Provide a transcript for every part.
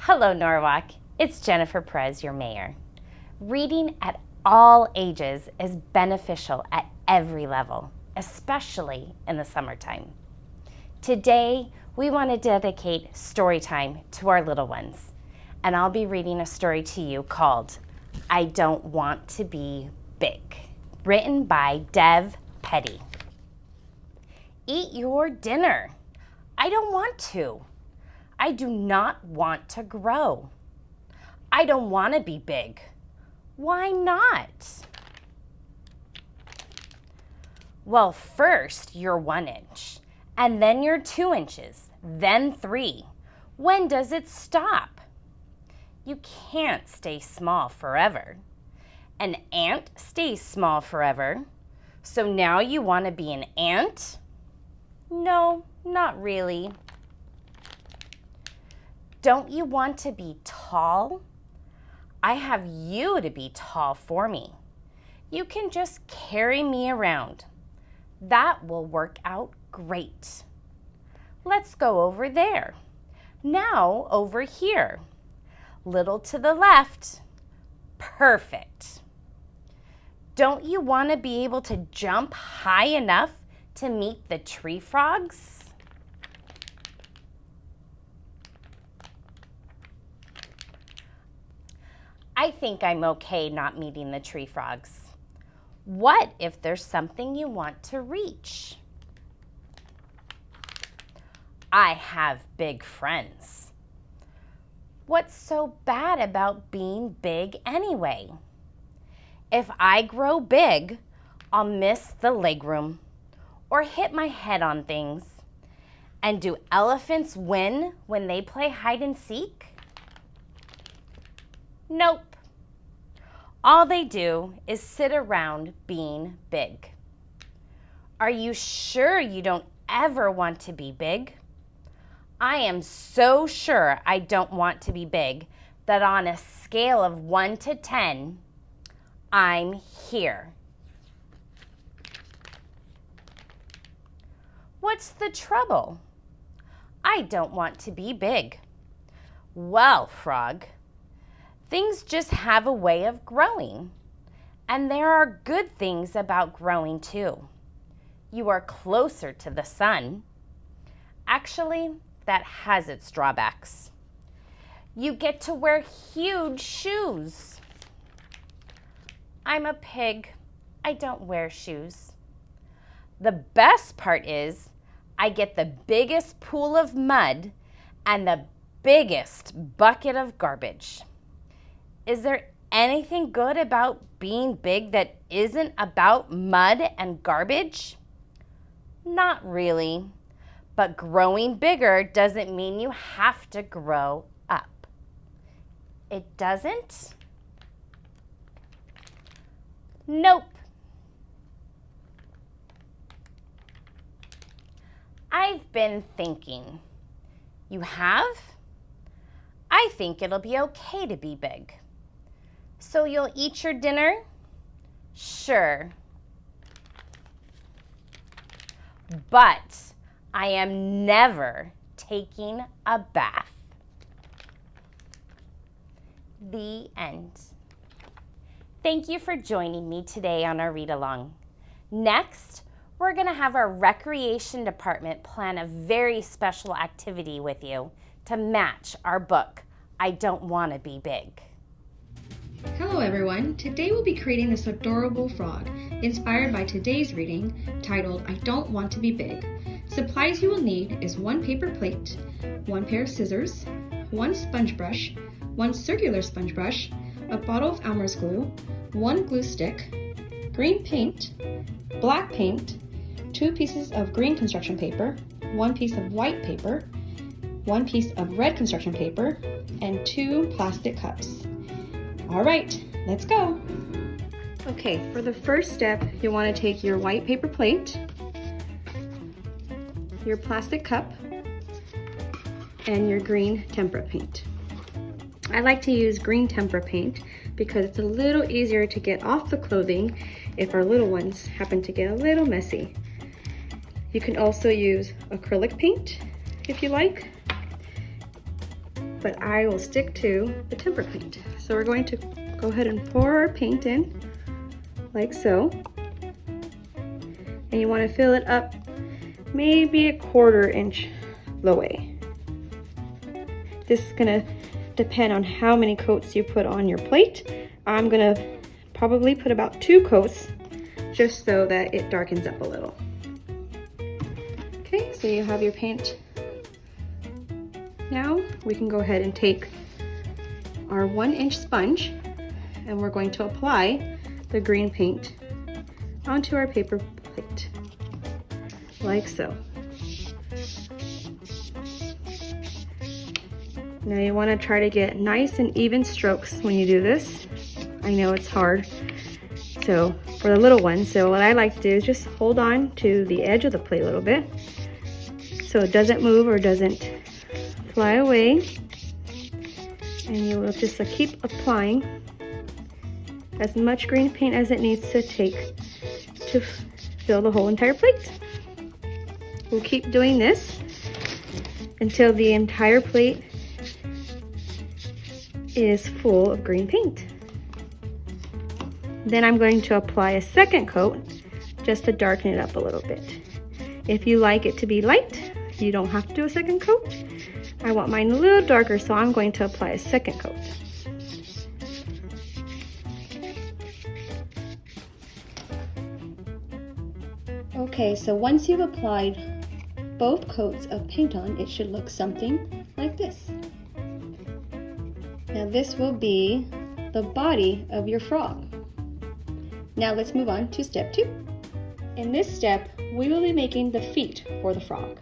Hello, Norwalk. It's Jennifer Perez, your mayor. Reading at all ages is beneficial at every level, especially in the summertime. Today, we want to dedicate story time to our little ones, and I'll be reading a story to you called I Don't Want to Be Big, written by Dev Petty. Eat your dinner. I don't want to. I do not want to grow. I don't want to be big. Why not? Well, first you're 1 inch, and then you're 2 inches, then 3. When does it stop? You can't stay small forever. An ant stays small forever. So now you want to be an ant? No, not really. Don't you want to be tall? I have you to be tall for me. You can just carry me around. That will work out great. Let's go over there. Now over here. Little to the left. Perfect. Don't you want to be able to jump high enough to meet the tree frogs? I think I'm okay not meeting the tree frogs. What if there's something you want to reach? I have big friends. What's so bad about being big anyway? If I grow big, I'll miss the legroom or hit my head on things. And do elephants win when they play hide and seek? Nope. All they do is sit around being big. Are you sure you don't ever want to be big? I am so sure I don't want to be big that on a scale of 1 to 10, I'm here. What's the trouble? I don't want to be big. Well, frog, things just have a way of growing. And there are good things about growing too. You are closer to the sun. Actually, that has its drawbacks. You get to wear huge shoes. I'm a pig. I don't wear shoes. The best part is I get the biggest pool of mud and the biggest bucket of garbage. Is there anything good about being big that isn't about mud and garbage? Not really, but growing bigger doesn't mean you have to grow up. It doesn't? Nope. I've been thinking. You have? I think it'll be okay to be big. So you'll eat your dinner? Sure. But I am never taking a bath. The end. Thank you for joining me today on our read-along. Next, we're going to have our recreation department plan a very special activity with you to match our book, I Don't Want to Be Big. Hello everyone, today we'll be creating this adorable frog, inspired by today's reading, titled I Don't Want to Be Big. Supplies you will need is 1 paper plate, 1 pair of scissors, 1 sponge brush, 1 circular sponge brush, a bottle of Elmer's glue, 1 glue stick, green paint, black paint, 2 pieces of green construction paper, 1 piece of white paper, 1 piece of red construction paper, and 2 plastic cups. All right, let's go. Okay, for the first step, you'll want to take your white paper plate, your plastic cup, and your green tempera paint. I like to use green tempera paint because it's a little easier to get off the clothing if our little ones happen to get a little messy. You can also use acrylic paint if you like. but I will stick to the temper paint. So we're going to go ahead and pour our paint in, like so. And you want to fill it up maybe a 1/4 inch the way. This is gonna depend on how many coats you put on your plate. I'm gonna probably put about 2 coats just so that it darkens up a little. Okay, so you have your paint. Now we can go ahead and take our 1-inch sponge and we're going to apply the green paint onto our paper plate, like so. Now you want to try to get nice and even strokes when you do this. I know it's hard, so for the little ones, so what I like to do is just hold on to the edge of the plate a little bit so it doesn't move or doesn't fly away. And you will just keep applying as much green paint as it needs to take to fill the whole entire plate. We'll keep doing this until the entire plate is full of green paint. Then I'm going to apply a second coat just to darken it up a little bit. If you like it to be light, you don't have to do a second coat. I want mine a little darker, so I'm going to apply a second coat. Okay, so once you've applied both coats of paint on, it should look something like this. Now this will be the body of your frog. Now let's move on to step 2. In this step, we will be making the feet for the frog.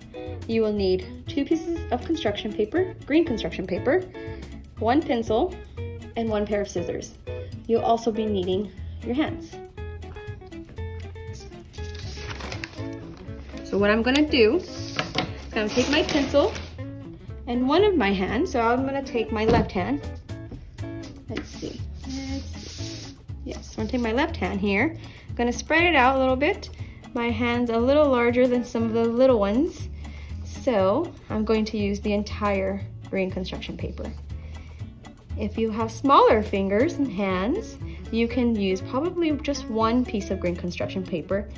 You will need 2 pieces of construction paper, green construction paper, 1 pencil, and 1 pair of scissors. You'll also be needing your hands. So what I'm gonna do, I'm gonna take my pencil and one of my hands, so I'm gonna take my left hand. Let's see. Yes, I'm gonna take my left hand here. I'm gonna spread it out a little bit. My hand's a little larger than some of the little ones, so I'm going to use the entire green construction paper. If you have smaller fingers and hands, you can use probably just 1 piece of green construction paper.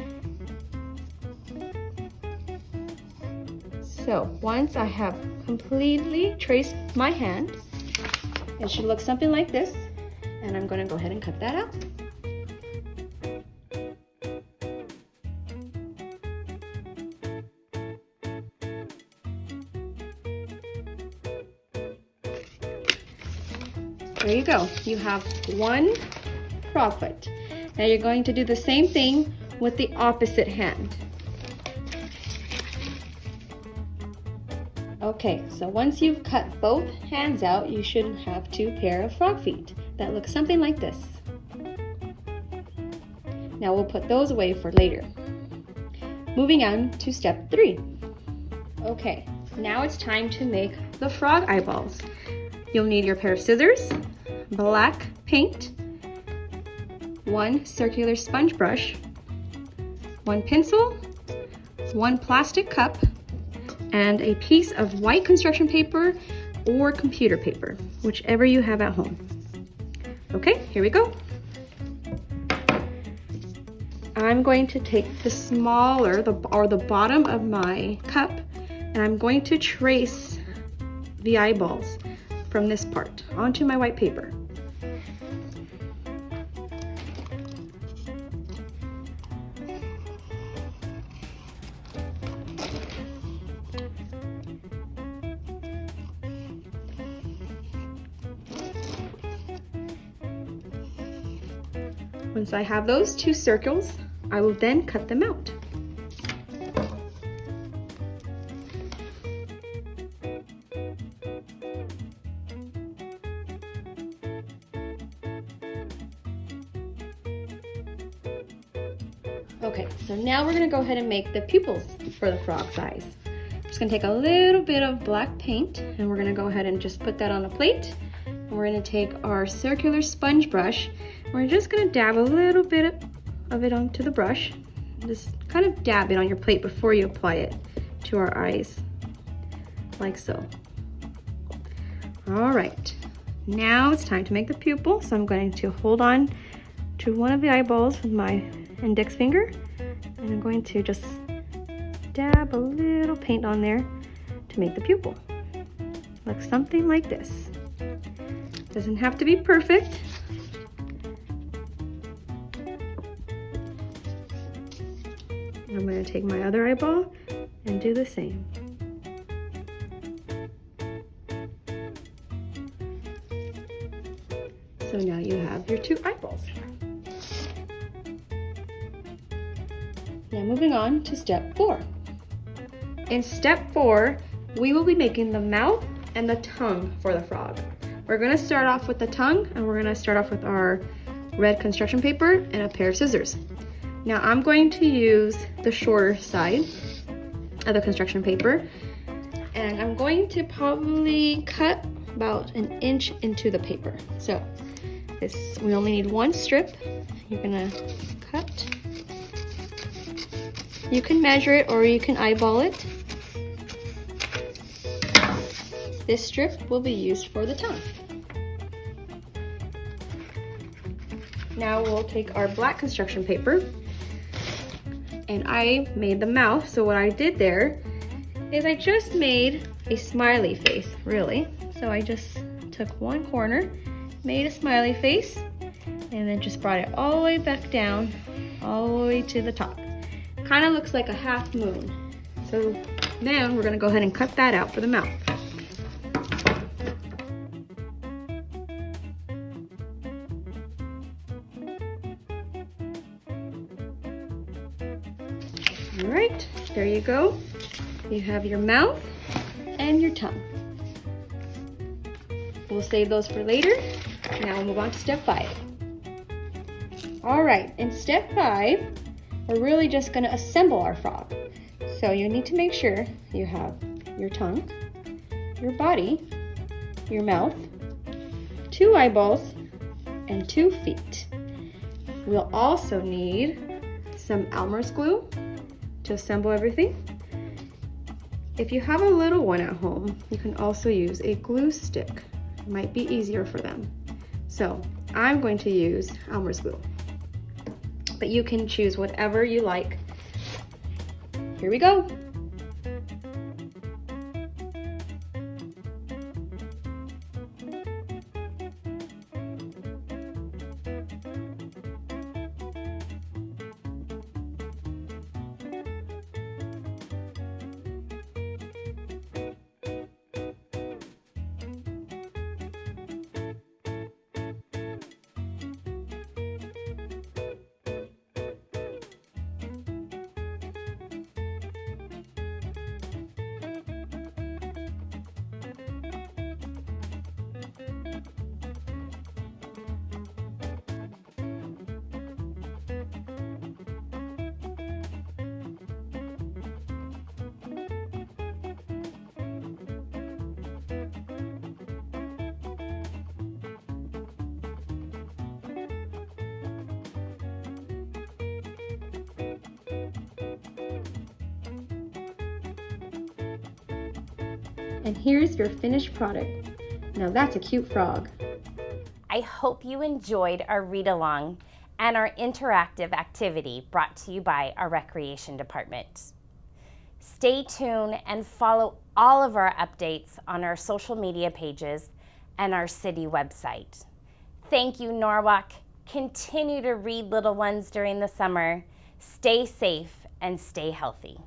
So once I have completely traced my hand, it should look something like this, and I'm going to go ahead and cut that out. There you go. You have 1 frog foot. Now you're going to do the same thing with the opposite hand. Okay, so once you've cut both hands out, you should have 2 pair of frog feet that look something like this. Now we'll put those away for later. Moving on to step 3. Okay, now it's time to make the frog eyeballs. You'll need your pair of scissors, black paint, 1 circular sponge brush, 1 pencil, 1 plastic cup, and a piece of white construction paper or computer paper, whichever you have at home. Okay, here we go. I'm going to take the smaller, the bottom of my cup, and I'm going to trace the eyeballs from this part onto my white paper. Once I have those 2 circles, I will then cut them out. Okay, so now we're gonna go ahead and make the pupils for the frog's eyes. I'm just gonna take a little bit of black paint and we're gonna go ahead and just put that on a plate. And we're gonna take our circular sponge brush. We're just gonna dab a little bit of it onto the brush. Just kind of dab it on your plate before you apply it to our eyes, like so. All right, now it's time to make the pupil. So I'm going to hold on to one of the eyeballs with my index finger, and I'm going to just dab a little paint on there to make the pupil. Looks something like this. Doesn't have to be perfect. I'm going to take my other eyeball and do the same. So now you have your two eyeballs. Now moving on to step 4. In step 4, we will be making the mouth and the tongue for the frog. We're going to start off with the tongue, and we're going to start off with our red construction paper and a pair of scissors. Now I'm going to use the shorter side of the construction paper, and I'm going to probably cut about 1 inch into the paper. So we only need 1 strip. You're gonna cut. You can measure it or you can eyeball it. This strip will be used for the tongue. Now we'll take our black construction paper, and I made the mouth. So what I did there is I just made a smiley face, really. So I just took one corner, made a smiley face, and then just brought it all the way back down, all the way to the top. Kind of looks like a half moon. So then we're gonna go ahead and cut that out for the mouth. All right, there you go. You have your mouth and your tongue. We'll save those for later. Now we'll move on to step 5. All right, in step 5, we're really just gonna assemble our frog. So you need to make sure you have your tongue, your body, your mouth, 2 eyeballs, and 2 feet. We'll also need some Elmer's glue to assemble everything. If you have a little one at home, you can also use a glue stick. It might be easier for them. So I'm going to use Elmer's glue, but you can choose whatever you like. Here we go. And here's your finished product. Now that's a cute frog. I hope you enjoyed our read-along and our interactive activity brought to you by our Recreation Department. Stay tuned and follow all of our updates on our social media pages and our city website. Thank you, Norwalk. Continue to read little ones during the summer. Stay safe and stay healthy.